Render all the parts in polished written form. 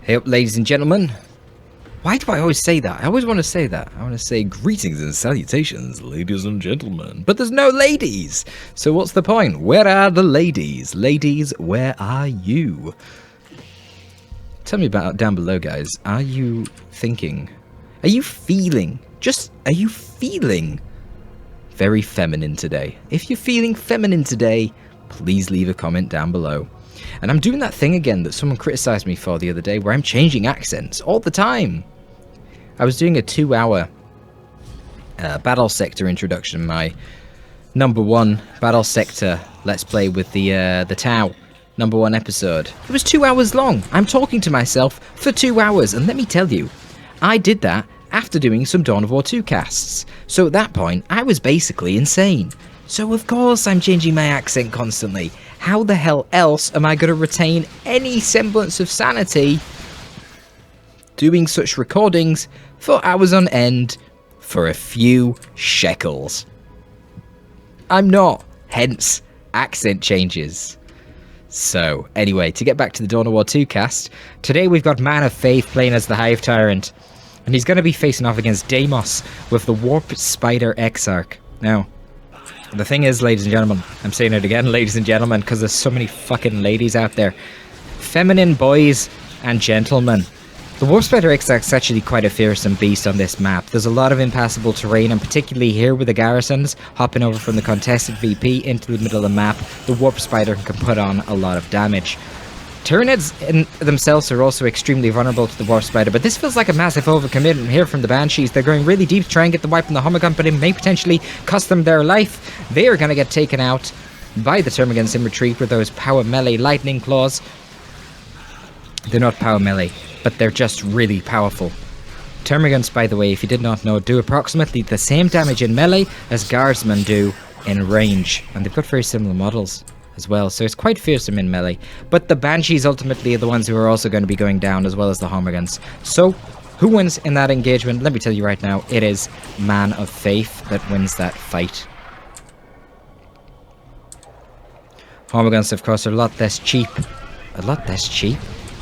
Hey up, ladies and gentlemen. Why do I always say that? I always want to say that. I want to say greetings and salutations, ladies and gentlemen. But there's no ladies! So what's the point? Where are the ladies? Ladies, where are you? Tell me about down below, guys. Are you thinking? Are you feeling? Are you feeling very feminine today? If you're feeling feminine today, please leave a comment down below. And I'm doing that thing again that someone criticized me for the other day, where I'm changing accents all the time. I was doing a 2-hour battle sector introduction, my #1 battle sector let's play with the Tau #1 episode. It was 2 hours long. I'm talking to myself for 2 hours, and let me tell you, I did that after doing some Dawn of War 2 casts. So at that point, I was basically insane. So of course I'm changing my accent constantly. How the hell else am I going to retain any semblance of sanity doing such recordings for hours on end for a few shekels? I'm not. Hence, accent changes. So, anyway, to get back to the Dawn of War 2 cast, today we've got Man of Faith playing as the Hive Tyrant. And he's going to be facing off against Deimos with the Warp Spider Exarch. Now, the thing is, ladies and gentlemen, I'm saying it again, ladies and gentlemen, because there's so many fucking ladies out there. Feminine boys and gentlemen. The Warp Spider Exarch is actually quite a fearsome beast on this map. There's a lot of impassable terrain, and particularly here with the garrisons, hopping over from the contested VP into the middle of the map, the Warp Spider can put on a lot of damage. Tyranids in themselves are also extremely vulnerable to the Warp Spider, but this feels like a massive overcommitment here from the Banshees. They're going really deep to try and get the wipe on the Humour Company, may potentially cost them their life. They are going to get taken out by the Termagants in retreat with those power melee lightning claws. They're not power melee, but they're just really powerful. Termagants, by the way, if you did not know, do approximately the same damage in melee as guardsmen do in range, and they've got very similar models as well, so it's quite fearsome in melee. But the Banshees ultimately are the ones who are also going to be going down, as well as the Hormagaunts. So, who wins in that engagement? Let me tell you right now, it is Man of Faith that wins that fight. Hormagaunts, of course, are a lot less cheap. A lot less cheap?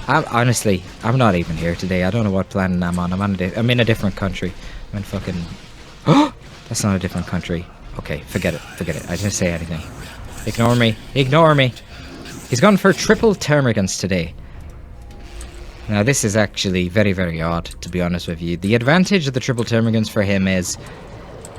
Honestly, I'm not even here today. I don't know what planet I'm on. I'm in a different country. I'm in fucking... Oh! That's not a different country. Okay, forget it. Forget it. I didn't say anything. Ignore me. Ignore me. He's gone for triple Termagants today. Now, this is actually very, very odd, to be honest with you. The advantage of the triple Termagants for him is...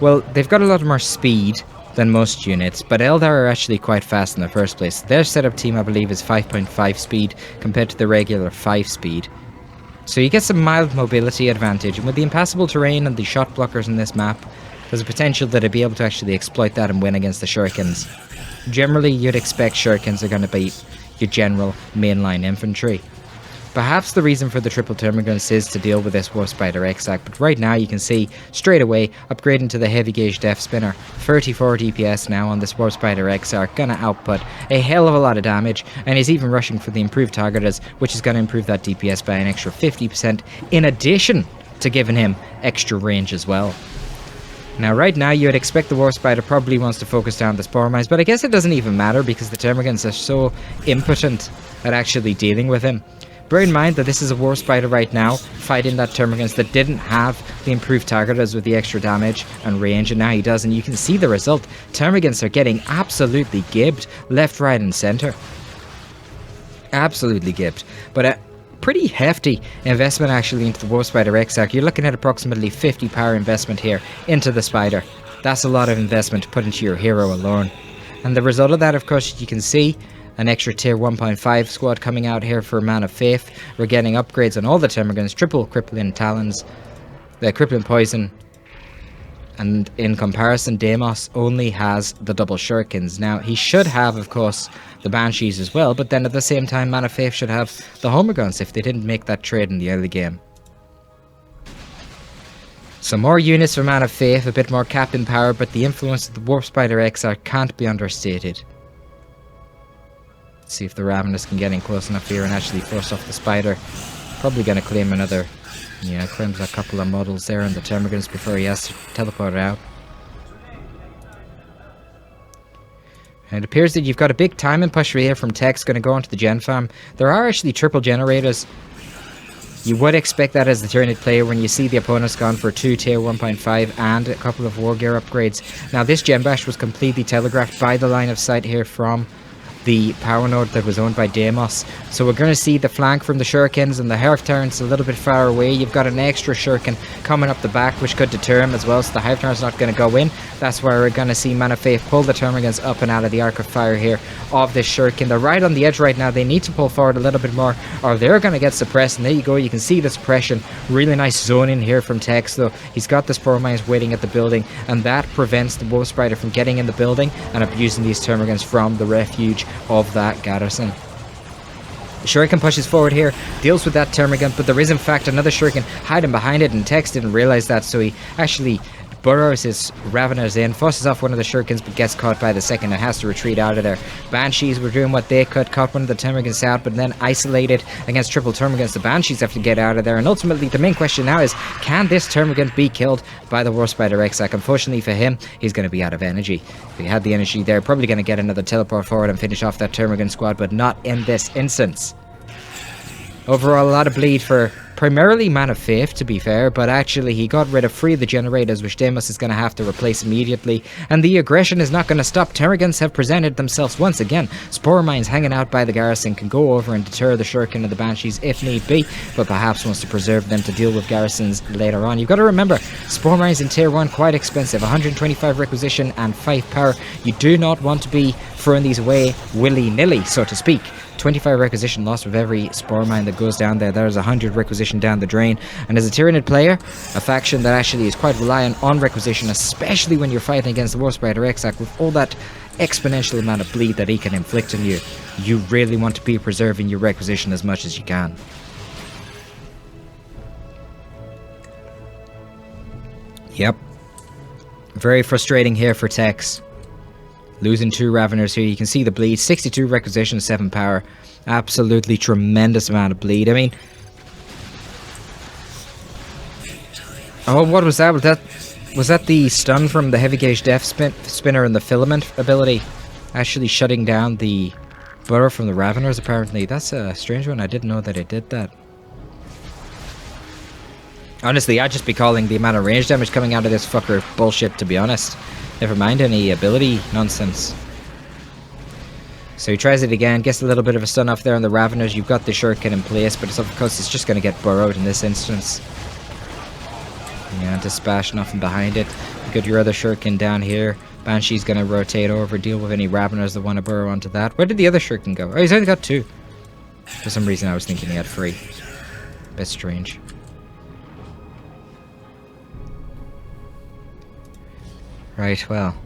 Well, they've got a lot more speed than most units, but Eldar are actually quite fast in the first place. Their setup team, I believe, is 5.5 speed compared to the regular 5 speed. So you get some mild mobility advantage, and with the impassable terrain and the shot blockers in this map, there's a potential that I'd be able to actually exploit that and win against the Shurikens. Generally, you'd expect Shurikens are going to beat your general mainline infantry. Perhaps the reason for the triple Termagants is to deal with this Warp Spider Exarch, but right now you can see straight away upgrading to the heavy gauge Death Spinner. 34 DPS now on this Warp Spider Exarch, gonna output a hell of a lot of damage, and he's even rushing for the improved targeters, which is gonna improve that DPS by an extra 50%, in addition to giving him extra range as well. Now, right now, you'd expect the Warp Spider probably wants to focus down the Spore Mines, but I guess it doesn't even matter because the Termagants are so impotent at actually dealing with him. Bear in mind that this is a Warp Spider right now, fighting that Termagants that didn't have the improved targeters with the extra damage and range, and now he does, and you can see the result. Termagants are getting absolutely gibbed, left, right, and center. Absolutely gibbed. But a pretty hefty investment actually into the Warp Spider Exarch. You're looking at approximately 50 power investment here into the Spider. That's a lot of investment to put into your hero alone. And the result of that, of course, you can see an extra tier 1.5 squad coming out here for Man of Faith. We're getting upgrades on all the Termagants, triple crippling talons, the crippling poison, and in comparison, Deimos only has the double Shurikens. Now, he should have, of course, the Banshees as well, but then at the same time, Man of Faith should have the Hormagaunts if they didn't make that trade in the early game. So more units for Man of Faith, a bit more captain power, but the influence of the Warp Spider Exarch can't be understated. Let's see if the Ravenous can get in close enough here and actually force off the Spider. Probably going to claim another... Yeah, claims a couple of models there on the Termagants before he has to teleport out. And it appears that you've got a big timing push here from Tech's going to go onto the gen farm. There are actually triple generators You would expect that as the Tyranid player when you see the opponent's gone for 2 tier 1.5 and a couple of war gear upgrades. Now this gem bash was completely telegraphed by the line of sight here from the power node that was owned by Deimos. So we're going to see the flank from the shurikens, and the Hive Tyrant's a little bit far away. You've got an extra shuriken coming up the back which could deter him as well, so the Hive Tyrant's not going to go in. That's why we're going to see Mana Faith pull the Termagants up and out of the arc of fire here of this shuriken. They're right on the edge right now. They need to pull forward a little bit more or they're going to get suppressed, and there you go. You can see the suppression. Really nice zoning here from Tex though. He's got the Spore Mines waiting at the building, and that prevents the Wolf Spider from getting in the building and abusing these Termagants from the refuge of that garrison. The Shuriken pushes forward here, deals with that Termagant, but there is in fact another Shuriken hiding behind it, and Tex didn't realize that, so he actually burrows his Raveners in, fusses off one of the Shurikens, but gets caught by the second and has to retreat out of there. Banshees were doing what they could, caught one of the Termagants out, but then isolated against triple Termagants. The Banshees have to get out of there, and ultimately the main question now is, can this Termagant be killed by the War Spider Exarch? Unfortunately for him, he's going to be out of energy. If he had the energy there, probably going to get another teleport forward and finish off that Termagant squad, but not in this instance. Overall, a lot of bleed for primarily Mana Faith, to be fair, but actually he got rid of 3 of the generators, which Deimos is going to have to replace immediately, and the aggression is not going to stop. Termagants have presented themselves once again. Spore Mines hanging out by the garrison can go over and deter the Shuriken and the Banshees if need be, but perhaps wants to preserve them to deal with garrisons later on. You've got to remember, Spore Mines in tier 1 quite expensive, 125 requisition and 5 power. You do not want to be throwing these away willy-nilly, so to speak. 25 requisition lost with every Spore Mine that goes down there. There's 100 requisition down the drain. And as a Tyranid player, a faction that actually is quite reliant on requisition, especially when you're fighting against the War Spider Exarch, with all that exponential amount of bleed that he can inflict on you, you really want to be preserving your requisition as much as you can. Yep. Very frustrating here for Tex. Losing 2 Raveners here. You can see the bleed. 62 requisition, 7 power. Absolutely tremendous amount of bleed. I mean... Oh, what was that? Was that the stun from the Heavy Gauge Death Spinner and the Filament ability? Actually shutting down the burrow from the Raveners, apparently. That's a strange one. I didn't know that it did that. Honestly, I'd just be calling the amount of range damage coming out of this fucker bullshit, to be honest. Never mind any ability nonsense. So he tries it again, gets a little bit of a stun off there on the Raveners. You've got the Shuriken in place, but of course it's just going to get burrowed in this instance. Yeah, dispatch, nothing behind it. You got your other Shuriken down here. Banshee's going to rotate over, deal with any Raveners that want to burrow onto that. Where did the other Shuriken go? Oh, he's only got 2. For some reason I was thinking he had 3. Bit strange. Right, well,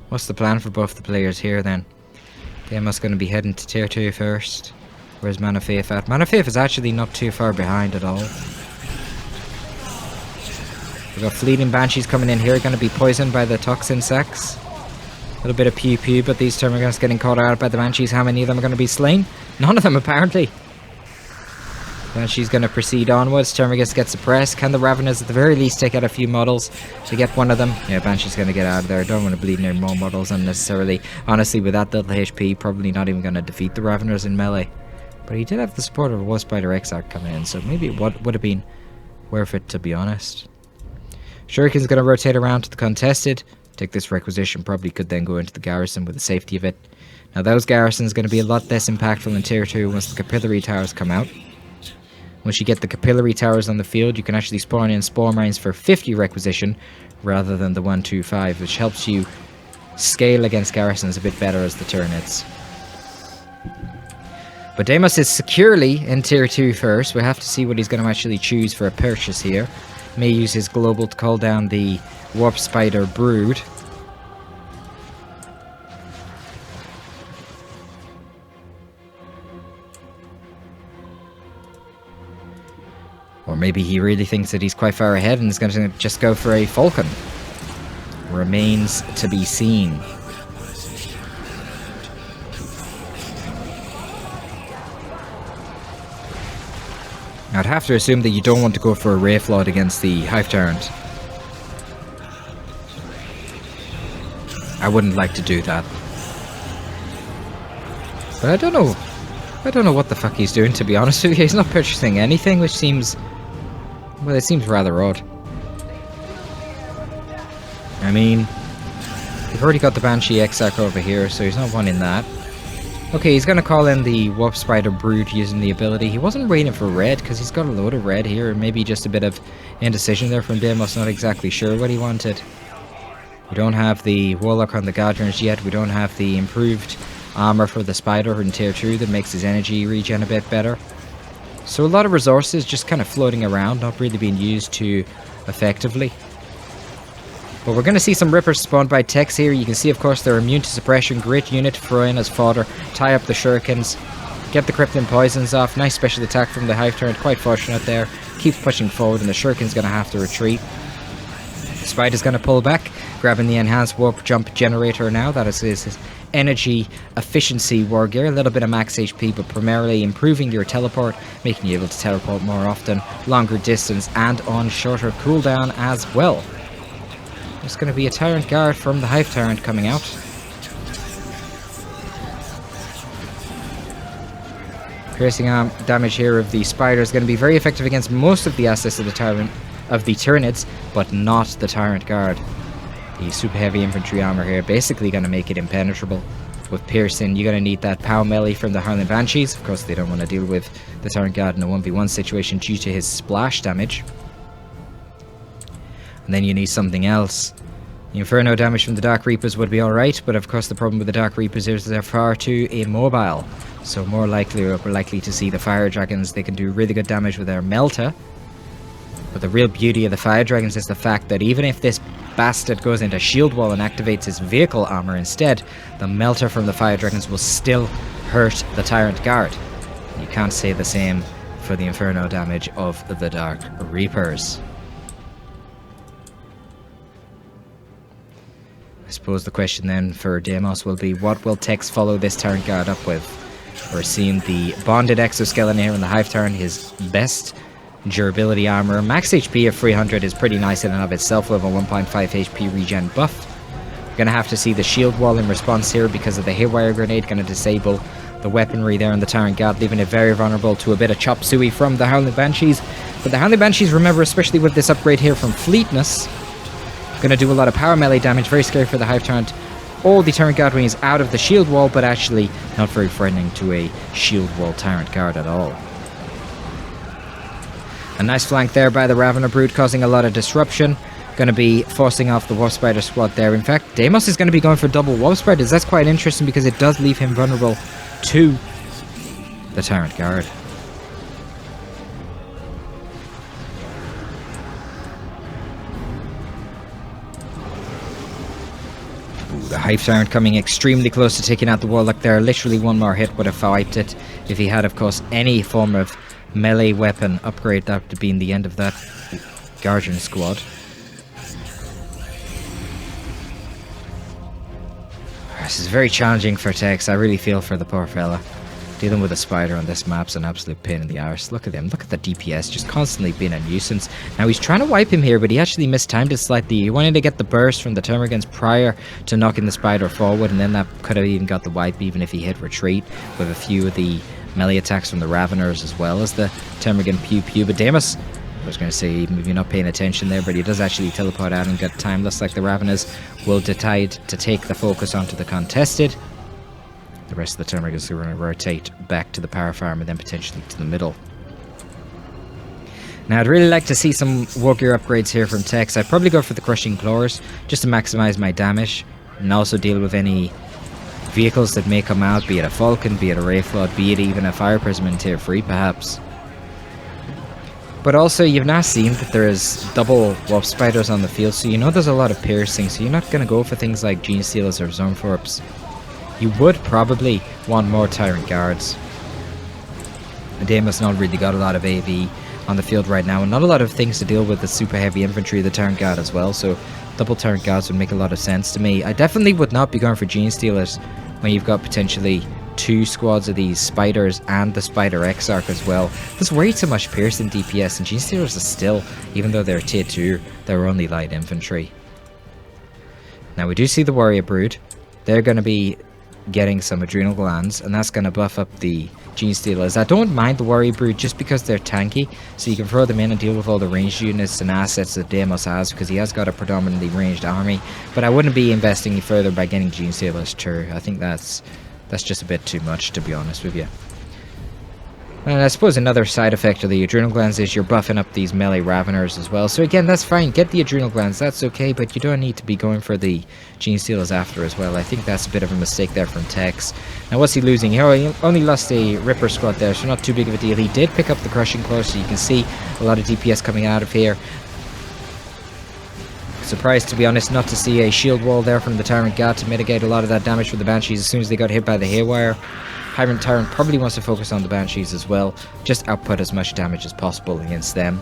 what's the plan for both the players here then? Deimos going to be heading to tier 2 first. Where's Mana Faith at? Mana Faith is actually not too far behind at all. We've got Fleeting Banshees coming in here, going to be poisoned by the Toxin Sacs. A little bit of pew pew, but these Termagants getting caught out by the Banshees. How many of them are going to be slain? None of them, apparently. Banshee's going to proceed onwards. Termagants get suppressed. Can the Raveners at the very least take out a few models to get one of them? Yeah, Banshee's going to get out of there. Don't want to bleed near more models unnecessarily. Honestly, with that little HP, probably not even going to defeat the Raveners in melee. But he did have the support of a War Spider Exarch coming in, so maybe it would have been worth it, to be honest. Shuriken's going to rotate around to the contested. Take this requisition, probably could then go into the garrison with the safety of it. Now those garrisons are going to be a lot less impactful in tier 2 once the capillary towers come out. Once you get the capillary towers on the field, you can actually spawn in Spore Mines for 50 requisition rather than the 125, which helps you scale against garrisons a bit better as the Tyranids. But Deimos is securely in tier 2 first. We'll have to see what he's going to actually choose for a purchase here. May use his global to call down the Warp Spider Brood. Or maybe he really thinks that he's quite far ahead and is going to just go for a Falcon. Remains to be seen. I'd have to assume that you don't want to go for a Wraithlord against the Hive Tyrant. I wouldn't like to do that. But I don't know. I don't know what the fuck he's doing, to be honest with you. He's not purchasing anything, which seems... well, it seems rather odd. I mean, we've already got the Banshee Exarch over here, so he's not wanting that. Okay, he's going to call in the Warp Spider Brood using the ability. He wasn't waiting for red, because he's got a load of red here. Maybe just a bit of indecision there from Deimos, not exactly sure what he wanted. We don't have the Warlock on the Guardians yet. We don't have the improved armor for the Spider in Tier 2 that makes his energy regen a bit better. So a lot of resources just kind of floating around, not really being used too effectively. But we're going to see some Rippers spawned by techs here. You can see, of course, they're immune to suppression. Great unit to throw in as fodder. Tie up the shurikens. Get the Krypton Poisons off. Nice special attack from the Hive Tyrant. Quite fortunate there. Keeps pushing forward, and the shuriken's going to have to retreat. The Spider's going to pull back, grabbing the Enhanced Warp Jump Generator now. That is his energy efficiency war gear. A little bit of max HP, but primarily improving your teleport, making you able to teleport more often, longer distance, and on shorter cooldown as well. There's going to be a Tyrant Guard from the Hive Tyrant coming out. Piercing arm damage here of the Spider is going to be very effective against most of the assets of the Tyranids, but not the Tyrant Guard. The super heavy infantry armor here basically going to make it impenetrable. With piercing, you're going to need that power melee from the Howling Banshees. Of course, they don't want to deal with the Tyrant Guard in a 1v1 situation due to his splash damage. And then you need something else. The Inferno damage from the Dark Reapers would be alright, but of course the problem with the Dark Reapers is they're far too immobile. So more likely, we're likely to see the Fire Dragons. They can do really good damage with their Melta. But the real beauty of the Fire Dragons is the fact that even if this bastard goes into shield wall and activates his vehicle armor instead, the Melter from the Fire Dragons will still hurt the Tyrant Guard. You can't say the same for the Inferno damage of the Dark Reapers. I suppose the question then for Deimos will be, what will Tex follow this Tyrant Guard up with? We're seeing the Bonded Exoskeleton here in the Hive Tyrant, his best durability armor. Max HP of 300 is pretty nice in and of itself with a 1.5 HP regen buff. We're going to have to see the shield wall in response here because of the Haywire Grenade, going to disable the weaponry there in the Tyrant Guard, leaving it very vulnerable to a bit of chop suey from the Howling Banshees. But the Howling Banshees, remember, especially with this upgrade here from Fleetness, going to do a lot of power melee damage, very scary for the Hive Tyrant. All the Tyrant Guard wings out of the shield wall, but actually not very threatening to a shield wall Tyrant Guard at all. A nice flank there by the Ravener Brood, causing a lot of disruption. Going to be forcing off the Warp Spider squad there. In fact, Deimos is going to be going for double Warp Spiders. That's quite interesting because it does leave him vulnerable to the Tyrant Guard. The Hive Tyrant coming extremely close to taking out the Warlock there. Literally one more hit would have wiped it. If he had, of course, any form of melee weapon upgrade, that would have been the end of that Guardian squad. This is very challenging for Tex. I really feel for the poor fella. Dealing with a Spider on this map's an absolute pain in the arse. Look at him. Look at the DPS just constantly being a nuisance. Now he's trying to wipe him here, but he actually mistimed it slightly. He wanted to get the burst from the Termagants prior to knocking the Spider forward, and then that could have even got the wipe even if he hit retreat with a few of the melee attacks from the Raveners as well as the Termagant Pew Pew. But Deimos, I was going to say maybe not paying attention there, but he does actually teleport out and get timeless like the Raveners will decide to take the focus onto the contested. The rest of the Termagants are going to rotate back to the power farm and then potentially to the middle. Now I'd really like to see some war gear upgrades here from Tex. I'd probably go for the Crushing Claws just to maximize my damage and also deal with any vehicles that may come out, be it a Falcon, be it a Wraithflood, be it even a Fire Prism in Tier 3 perhaps. But also you've now seen that there is double Warp Spiders on the field, so you know there's a lot of piercing, so you're not going to go for things like Gene Stealers or Zone Forps. You would probably want more Tyrant Guards. And Deimos not really got a lot of AV on the field right now, and not a lot of things to deal with the super heavy infantry of the Tyrant Guard as well, so double Tyrant Guards would make a lot of sense to me. I definitely would not be going for Gene Stealers when you've got potentially two squads of these Spiders and the Spider Exarch as well. There's way too much piercing DPS, and Gene Stealers are still, even though they're tier 2, they're only light infantry. Now we do see the Warrior Brood. They're going to be getting some adrenal glands, and that's going to buff up the Gene Stealers. I don't mind the Warrior Brood just because they're tanky, so you can throw them in and deal with all the ranged units and assets that Deimos has, because he has got a predominantly ranged army. But I wouldn't be investing any further by getting Gene Stealers too. I think that's just a bit too much, to be honest with you. And I suppose another side effect of the adrenal glands is you're buffing up these melee Raveners as well. So again, that's fine. Get the adrenal glands, that's okay, but you don't need to be going for the Gene Stealers after as well. I think that's a bit of a mistake there from Tex. Now, what's he losing? He only lost a Ripper squad there, so not too big of a deal. He did pick up the Crushing Claw, so you can see a lot of DPS coming out of here. Surprised, to be honest, not to see a shield wall there from the Tyrant God to mitigate a lot of that damage for the Banshees as soon as they got hit by the Haywire. Tyrant probably wants to focus on the Banshees as well, just output as much damage as possible against them.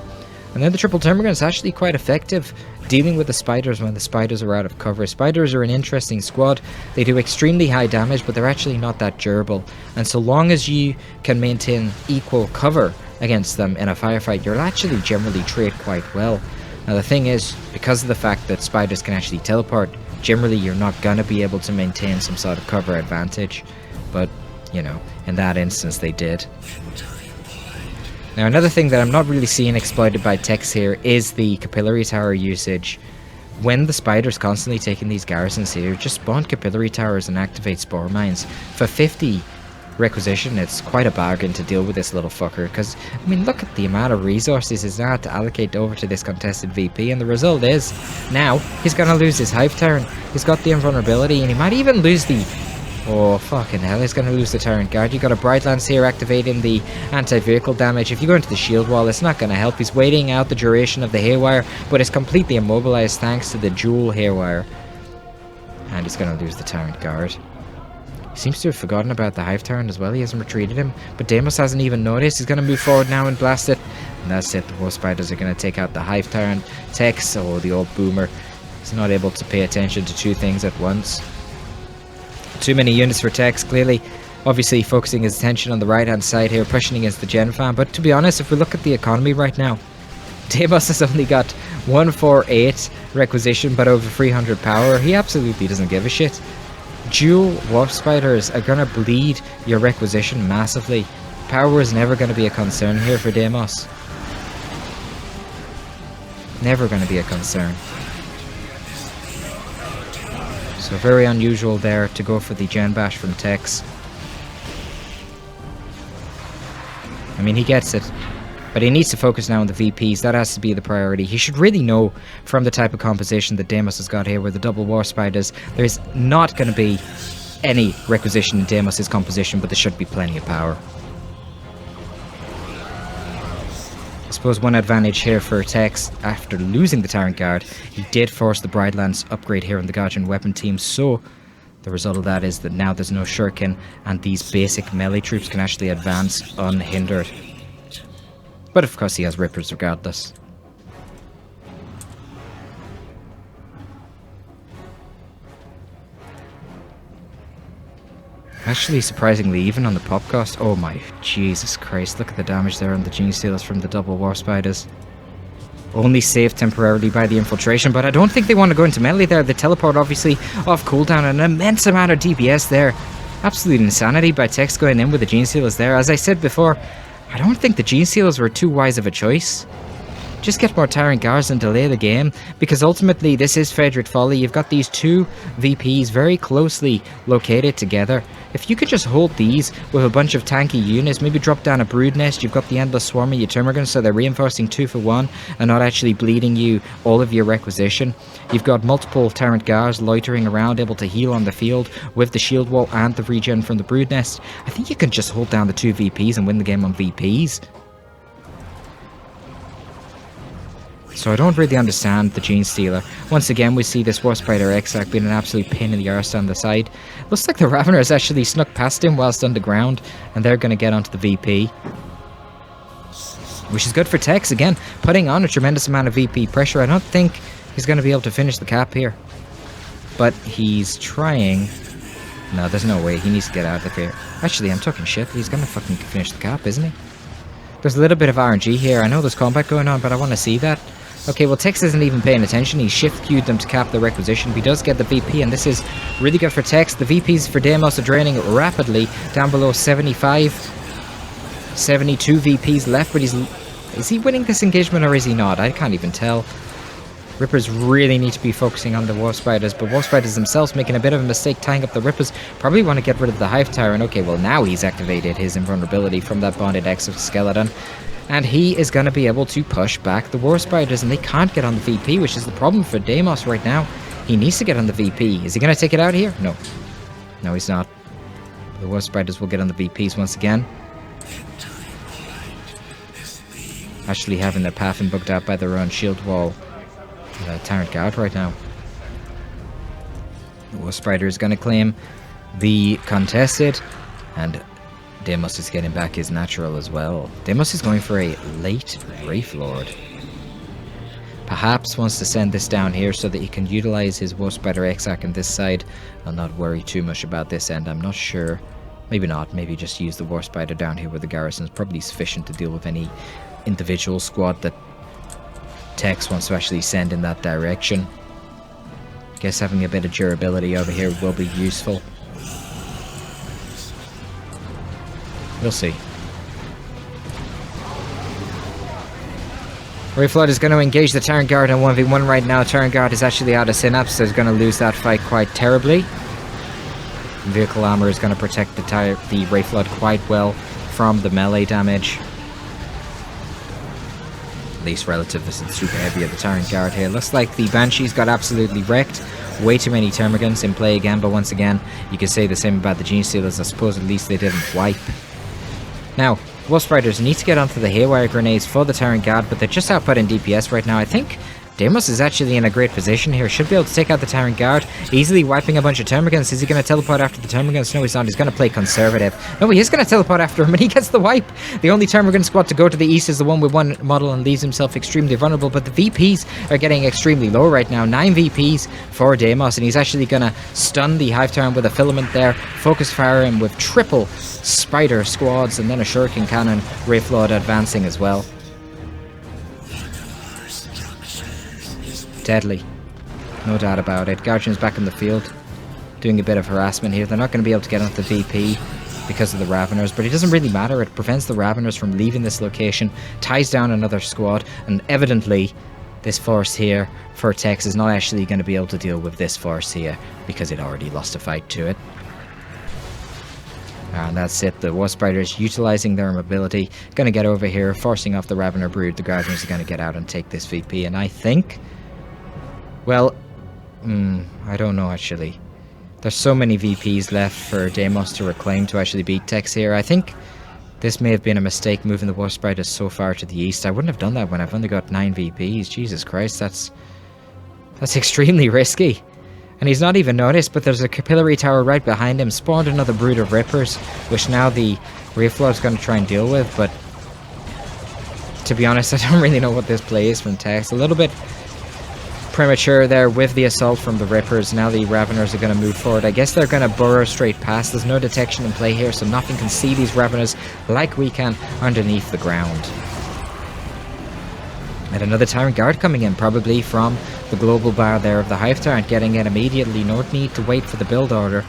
And then the Triple Termagant is actually quite effective dealing with the Spiders when the Spiders are out of cover. Spiders are an interesting squad. They do extremely high damage, but they're actually not that durable. And so long as you can maintain equal cover against them in a firefight, you'll actually generally trade quite well. Now the thing is, because of the fact that Spiders can actually teleport, generally you're not going to be able to maintain some sort of cover advantage. But you know, in that instance they did. Now another thing that I'm not really seeing exploited by Tex here is the Capillary Tower usage. When the Spider's constantly taking these garrisons here, just spawn Capillary Towers and activate Spore Mines. For 50 requisition, it's quite a bargain to deal with this little fucker, because, I mean, look at the amount of resources he's now to allocate over to this contested VP, and the result is, now, he's going to lose his Hive Tyrant, he's got the invulnerability, and he might even lose the... Oh, fucking hell, he's going to lose the Tyrant Guard. You got a Bright Lance here activating the anti-vehicle damage. If you go into the shield wall, it's not going to help. He's waiting out the duration of the Haywire, but it's completely immobilized thanks to the dual Haywire. And he's going to lose the Tyrant Guard. He seems to have forgotten about the Hive Tyrant as well. He hasn't retreated him, but Deimos hasn't even noticed. He's going to move forward now and blast it. And that's it. The War Spiders are going to take out the Hive Tyrant. Tex, oh, the old boomer. He's not able to pay attention to two things at once. Too many units for Tex, clearly. Obviously focusing his attention on the right hand side here, pushing against the Gen Fan. But to be honest, if we look at the economy right now, Deimos has only got 148 requisition but over 300 power. He absolutely doesn't give a shit. Dual Warp Spiders are going to bleed your requisition massively. Power is never going to be a concern here for Deimos. Never going to be a concern. So very unusual there to go for the Gen Bash from Tex. I mean, he gets it, but he needs to focus now on the VPs. That has to be the priority. He should really know from the type of composition that Deimos has got here with the double War Spiders, there's not going to be any requisition in Deimos' composition, but there should be plenty of power. I suppose one advantage here for Tex, after losing the Tyrant Guard, he did force the Bright Lance upgrade here on the Guardian Weapon team, so the result of that is that now there's no Shuriken, and these basic melee troops can actually advance unhindered. But of course he has Rippers regardless. Actually, surprisingly, even on the pop cost, oh my Jesus Christ, look at the damage there on the Gene Stealers from the double War Spiders. Only saved temporarily by the infiltration, but I don't think they want to go into melee there. The teleport obviously off cooldown, an immense amount of DPS there. Absolute insanity by Tex going in with the Gene Stealers there. As I said before, I don't think the Gene Stealers were too wise of a choice. Just get more Tyrant Guards and delay the game, because ultimately this is Frederick Folly. You've got these two VPs very closely located together. If you could just hold these with a bunch of tanky units, maybe drop down a Brood Nest, you've got the Endless Swarm of your Termagants, so they're reinforcing 2 for 1 and not actually bleeding you all of your requisition. You've got multiple Tyrant Guards loitering around, able to heal on the field with the shield wall and the regen from the Brood Nest. I think you can just hold down the 2 VPs and win the game on VPs. So I don't really understand the Gene Stealer. Once again, we see this War Spider Exarch being an absolute pain in the arse on the side. Looks like the Ravener has actually snuck past him whilst underground, and they're going to get onto the VP. Which is good for Tex, again, putting on a tremendous amount of VP pressure. I don't think he's going to be able to finish the cap here. But he's trying. No, there's no way. He needs to get out of here. Actually, I'm talking shit. He's going to fucking finish the cap, isn't he? There's a little bit of RNG here. I know there's combat going on, but I want to see that. Okay, well, Tex isn't even paying attention. He shift-queued them to cap the requisition. He does get the VP, and this is really good for Tex. The VPs for Deimos are draining rapidly, down below 75. 72 VPs left, but is he winning this engagement or is he not? I can't even tell. Rippers really need to be focusing on the War Spiders, but War Spiders themselves making a bit of a mistake tying up the Rippers. Probably want to get rid of the Hive Tower, and okay, well now he's activated his invulnerability from that bonded exoskeleton. And he is going to be able to push back the War Spiders, and they can't get on the VP, which is the problem for Deimos right now. He needs to get on the VP. Is he going to take it out here? No. No, he's not. The War Spiders will get on the VPs once again. Actually having their path booked out by their own shield wall. Tyrant Guard right now. The War Spider is going to claim the contested, and Deimos is getting back his natural as well. Deimos is going for a late Wraith Lord. Perhaps wants to send this down here so that he can utilize his War Spider Exarch on this side and not worry too much about this end. I'm not sure. Maybe not. Maybe just use the War Spider down here with the garrison is probably sufficient to deal with any individual squad that Tex wants to actually send in that direction. Guess having a bit of durability over here will be useful. We'll see. Wraithflood is going to engage the Tyrant Guard in 1v1 right now. Tyrant Guard is actually out of Synapse, so he's going to lose that fight quite terribly. Vehicle armor is going to protect the Wraithflood quite well from the melee damage. At least relative to the super heavy of the Tyrant Guard here. Looks like the Banshees got absolutely wrecked. Way too many Termagants in play again, but once again, you can say the same about the Gene Stealers. I suppose at least they didn't wipe. Now, War Spiders need to get onto the Haywire Grenades for the Tyrant Guard, but they're just output in DPS right now. I think Deimos is actually in a great position here. Should be able to take out the Tyrant Guard, easily wiping a bunch of Termagants. Is he going to teleport after the Termagants? No, he's not. He's going to play conservative. No, he is going to teleport after him, and he gets the wipe. The only Termagant squad to go to the east is the one with one model and leaves himself extremely vulnerable, but the VPs are getting extremely low right now. 9 VPs for Deimos, and he's actually going to stun the Hive Tower with a filament there, focus fire him with triple Spider squads, and then a Shuriken Cannon, Wraithlord advancing as well. Deadly. No doubt about it. Guardian's back in the field, doing a bit of harassment here. They're not going to be able to get onto the VP because of the Raveners, but it doesn't really matter. It prevents the Raveners from leaving this location, ties down another squad, and evidently this force here for Tex is not actually going to be able to deal with this force here because it already lost a fight to it. And that's it. The War Spiders utilizing their mobility, going to get over here, forcing off the Ravener brood. The Guardians are going to get out and take this VP, and I think... well, I don't know actually. There's so many VPs left for Deimos to reclaim to actually beat Tex here. I think this may have been a mistake moving the War Spiders so far to the east. I wouldn't have done that when I've only got 9 VPs. Jesus Christ, that's extremely risky. And he's not even noticed, but there's a capillary tower right behind him. Spawned another brood of Rippers, which now the Wraithflood's going to try and deal with, but to be honest, I don't really know what this play is from Tex. A little bit premature there with the assault from the Rippers. Now the Raveners are going to move forward. I guess they're going to burrow straight past. There's no detection in play here, so nothing can see these Raveners like we can underneath the ground. And another Tyrant Guard coming in, probably from the global bar there of the Hive Tyrant, getting in immediately. No need to wait for the build order.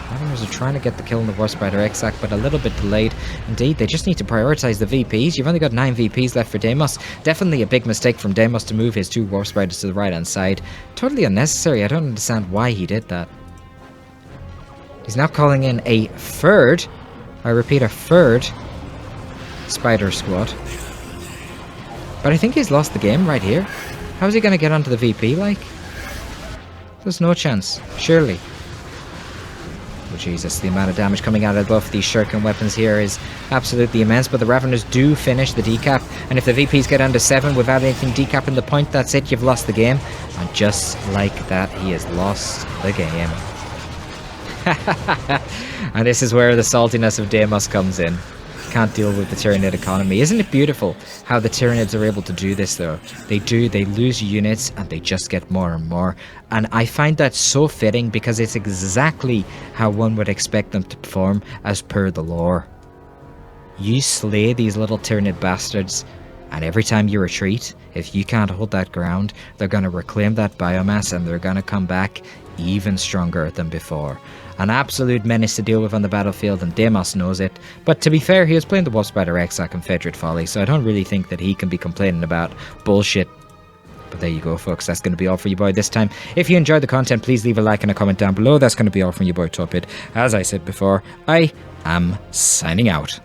Raveners are trying to get the kill on the War Spider Exarch, but a little bit delayed. Indeed, they just need to prioritize the VPs. You've only got 9 VPs left for Deimos. Definitely a big mistake from Deimos to move his 2 War Spiders to the right-hand side. Totally unnecessary. I don't understand why he did that. He's now calling in a third, I repeat, a third Spider squad. But I think he's lost the game right here. How is he going to get onto the VP, like? There's no chance, surely. Oh Jesus, the amount of damage coming out of both these shuriken weapons here is absolutely immense, but the Raveners do finish the decap, and if the VPs get under 7 without anything decapping the point, that's it, you've lost the game. And just like that, he has lost the game. And this is where the saltiness of Deimos comes in. Can't deal with the Tyranid economy. Isn't it beautiful how the Tyranids are able to do this though? They do, they lose units and they just get more and more. And I find that so fitting because it's exactly how one would expect them to perform as per the lore. You slay these little Tyranid bastards And every time you retreat, if you can't hold that ground, they're going to reclaim that biomass and they're going to come back even stronger than before. An absolute menace to deal with on the battlefield, and Deimos knows it. But to be fair, he was playing the Wolf Spider X at Confederate Folly, so I don't really think that he can be complaining about bullshit. But there you go, folks. That's going to be all for you boy this time. If you enjoyed the content, please leave a like and a comment down below. That's going to be all from you boy Torpid. As I said before, I am signing out.